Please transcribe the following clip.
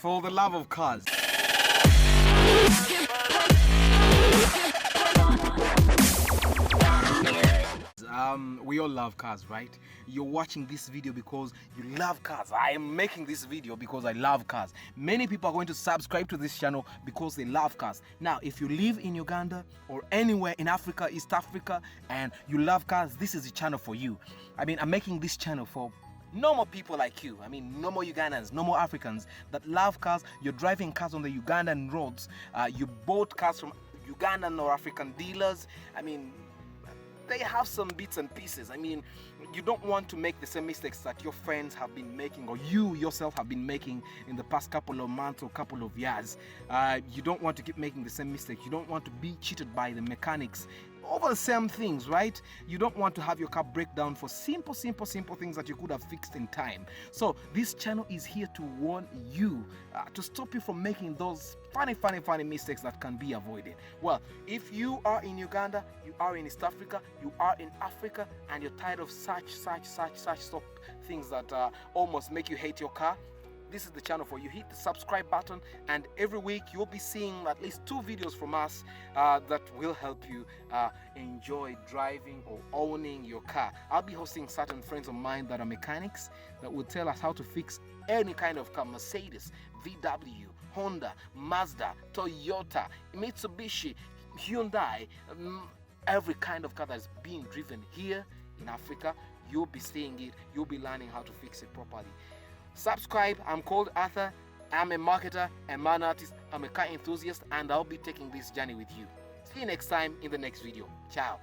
For the love of cars. We all love cars, right? You're watching this video because you love cars. I am making this video because I love cars. Many people are going to subscribe to this channel because they love cars. Now, if you live in Uganda or anywhere in Africa, East Africa, and you love cars, this is the channel for you. I mean, I'm making this channel for normal people like you. I mean, normal Ugandans, normal Africans that love cars. You're driving cars on the Ugandan roads. You bought cars from Ugandan or African dealers. I mean, they have some bits and pieces. I mean, you don't want to make the same mistakes that your friends have been making or you yourself have been making in the past couple of months or couple of years. You don't want to keep making the same mistakes. You don't want to be cheated by the mechanics over the same things, right? You don't want to have your car break down for simple things that you could have fixed in time. So this channel is here to warn you, to stop you from making those funny mistakes that can be avoided. Well, if you are in Uganda, you are in East Africa, you are in Africa, and you're tired of such stop things that almost make you hate your car, this is the channel for you. Hit the subscribe button, and every week you'll be seeing at least 2 videos from us that will help you enjoy driving or owning your car. I'll be hosting certain friends of mine that are mechanics that will tell us how to fix any kind of car: Mercedes, VW, Honda, Mazda, Toyota, Mitsubishi, Hyundai, every kind of car that's being driven here in Africa. You'll be seeing it, you'll be learning how to fix it properly. Subscribe. I'm called Arthur. I'm a marketer, a man artist, I'm a car enthusiast, and I'll be taking this journey with you. See you next time in the next video. Ciao.